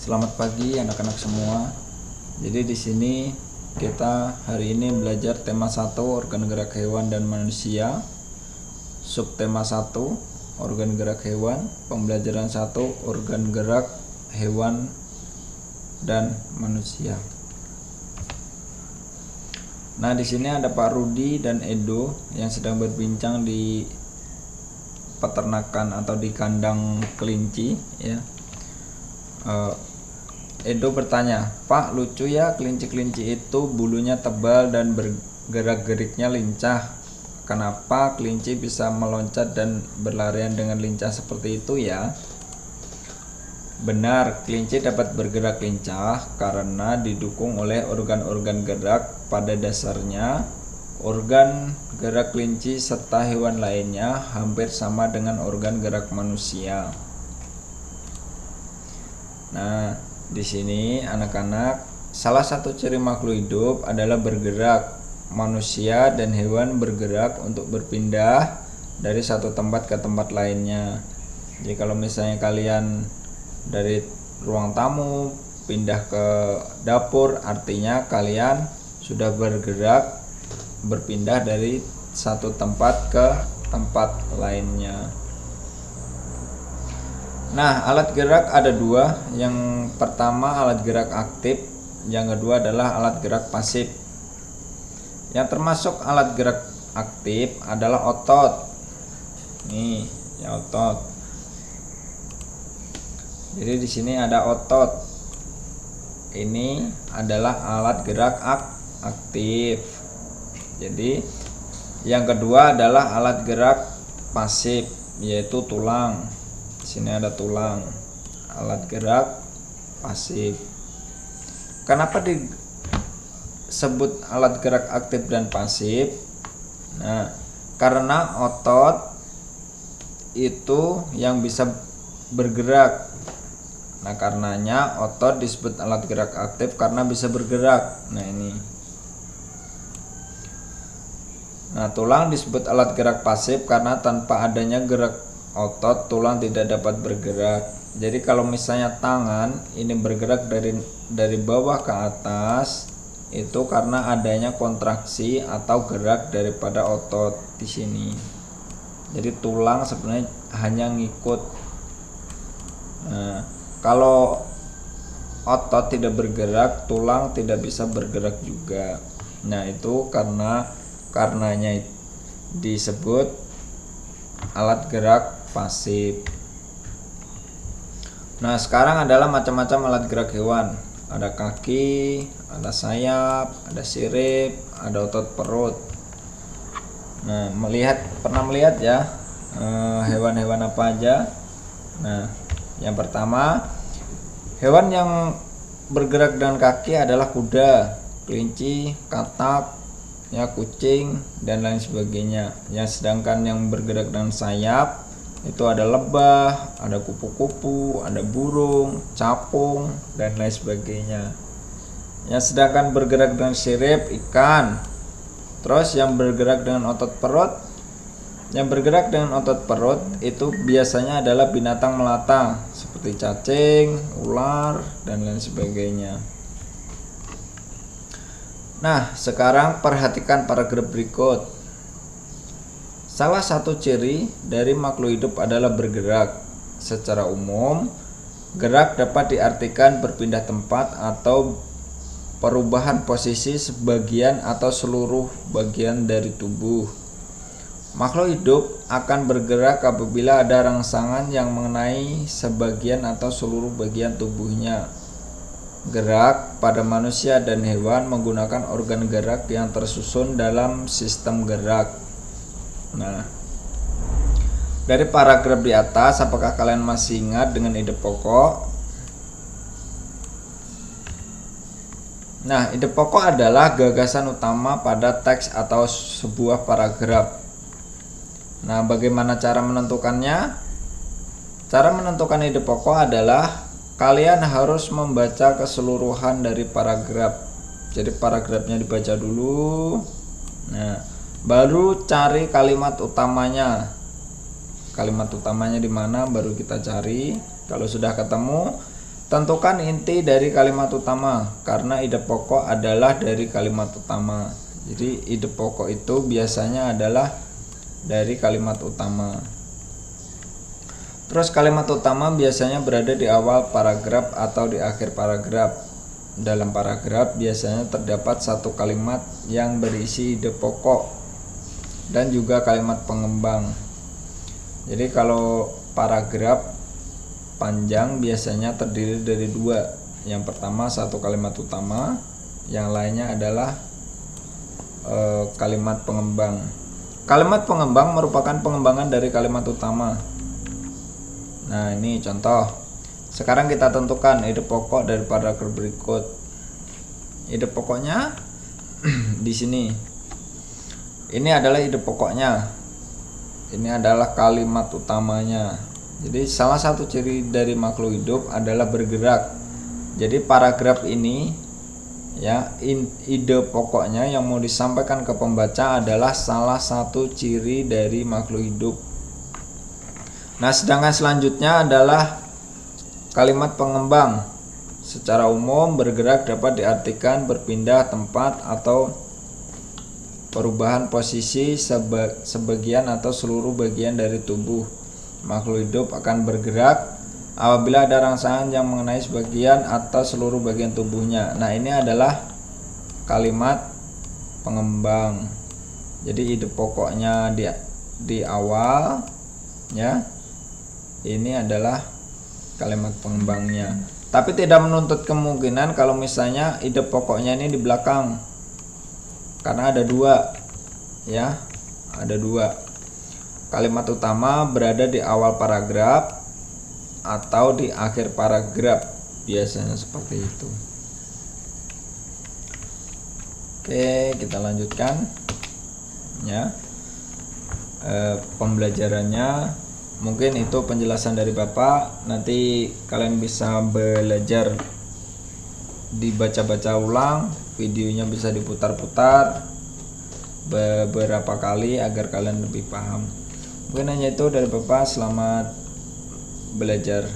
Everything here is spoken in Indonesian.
Selamat pagi anak-anak semua. Jadi di sini kita hari ini belajar tema 1 organ gerak hewan dan manusia. Subtema 1 organ gerak hewan, pembelajaran 1 organ gerak hewan dan manusia. Nah, di sini ada Pak Rudi dan Edo yang sedang berbincang di peternakan atau di kandang kelinci ya. Edo bertanya, "Pak, lucu ya, kelinci-kelinci itu bulunya tebal dan bergerak-geriknya lincah. Kenapa kelinci bisa meloncat dan berlarian dengan lincah seperti itu ya?" Benar, kelinci dapat bergerak lincah karena didukung oleh organ-organ gerak. Pada dasarnya, organ gerak kelinci serta hewan lainnya hampir sama dengan organ gerak manusia. Nah, di sini anak-anak, salah satu ciri makhluk hidup adalah bergerak. Manusia dan hewan bergerak untuk berpindah dari satu tempat ke tempat lainnya. Jadi kalau misalnya kalian dari ruang tamu pindah ke dapur, artinya kalian sudah bergerak berpindah dari satu tempat ke tempat lainnya. Nah, alat gerak ada dua. Yang pertama alat gerak aktif, yang kedua adalah alat gerak pasif. Yang termasuk alat gerak aktif adalah otot. Nih, ya otot. Jadi di sini ada otot. Ini adalah alat gerak aktif. Jadi yang kedua adalah alat gerak pasif, yaitu tulang. Di sini ada tulang, alat gerak pasif. Kenapa disebut alat gerak aktif dan pasif? Nah, karena otot itu yang bisa bergerak. Nah, karenanya otot disebut alat gerak aktif karena bisa bergerak. Nah, ini. Nah, tulang disebut alat gerak pasif karena tanpa adanya gerak otot, tulang tidak dapat bergerak. Jadi kalau misalnya tangan ini bergerak dari bawah ke atas, itu karena adanya kontraksi atau gerak daripada otot di sini. Jadi tulang sebenarnya hanya ngikut. Nah, kalau otot tidak bergerak, tulang tidak bisa bergerak juga. Nah, itu karenanya disebut alat gerak pasif. Nah, sekarang adalah macam-macam alat gerak hewan. Ada kaki, ada sayap, ada sirip, ada otot perut. Nah, pernah melihat ya hewan-hewan apa aja? Nah, yang pertama, hewan yang bergerak dengan kaki adalah kuda, kelinci, katak, ya kucing dan lain sebagainya. Yang sedangkan yang bergerak dengan sayap itu ada lebah, ada kupu-kupu, ada burung, capung dan lain sebagainya. Yang sedangkan bergerak dengan sirip ikan. Terus yang bergerak dengan otot perut, itu biasanya adalah binatang melata seperti cacing, ular dan lain sebagainya. Nah, sekarang perhatikan paragraf berikut. Salah satu ciri dari makhluk hidup adalah bergerak. Secara umum, gerak dapat diartikan berpindah tempat atau perubahan posisi sebagian atau seluruh bagian dari tubuh. Makhluk hidup akan bergerak apabila ada rangsangan yang mengenai sebagian atau seluruh bagian tubuhnya. Gerak pada manusia dan hewan menggunakan organ gerak yang tersusun dalam sistem gerak. Nah, dari paragraf di atas, apakah kalian masih ingat dengan ide pokok? Nah, ide pokok adalah gagasan utama pada teks atau sebuah paragraf. Nah, bagaimana cara menentukannya? Cara menentukan ide pokok adalah kalian harus membaca keseluruhan dari paragraf. Jadi paragrafnya dibaca dulu. Nah, baru cari kalimat utamanya. Kalimat utamanya di mana baru kita cari. Kalau sudah ketemu, Tentukan inti dari kalimat utama, karena ide pokok adalah dari kalimat utama. Jadi ide pokok itu biasanya adalah dari kalimat utama. Terus kalimat utama biasanya berada di awal paragraf atau di akhir paragraf. Dalam paragraf biasanya terdapat satu kalimat yang berisi ide pokok dan juga kalimat pengembang. Jadi kalau paragraf panjang biasanya terdiri dari dua. Yang pertama satu kalimat utama, yang lainnya adalah kalimat pengembang. Kalimat pengembang merupakan pengembangan dari kalimat utama. Nah, ini contoh. Sekarang kita tentukan ide pokok dari paragraf berikut. Ide pokoknya di sini. Ini adalah ide pokoknya. Ini adalah kalimat utamanya. Jadi salah satu ciri dari makhluk hidup adalah bergerak. Jadi paragraf ini ya, ide pokoknya yang mau disampaikan ke pembaca adalah salah satu ciri dari makhluk hidup. Nah, sedangkan selanjutnya adalah kalimat pengembang. Secara umum bergerak dapat diartikan berpindah tempat atau perubahan posisi sebagian atau seluruh bagian dari tubuh. Makhluk hidup akan bergerak apabila ada rangsangan yang mengenai sebagian atau seluruh bagian tubuhnya. Nah, ini adalah kalimat pengembang. Jadi ide pokoknya di awal ya. Ini adalah kalimat pengembangnya. Tapi tidak menuntut kemungkinan kalau misalnya ide pokoknya ini di belakang. Karena ada dua ya. Ada dua. Kalimat utama berada di awal paragraf atau di akhir paragraf, biasanya seperti itu. Oke, kita lanjutkan ya. Pembelajarannya mungkin itu penjelasan dari Bapak. Nanti kalian bisa belajar dibaca-baca ulang, videonya bisa diputar-putar beberapa kali agar kalian lebih paham. Mungkin hanya itu dari Bapak. Selamat belajar.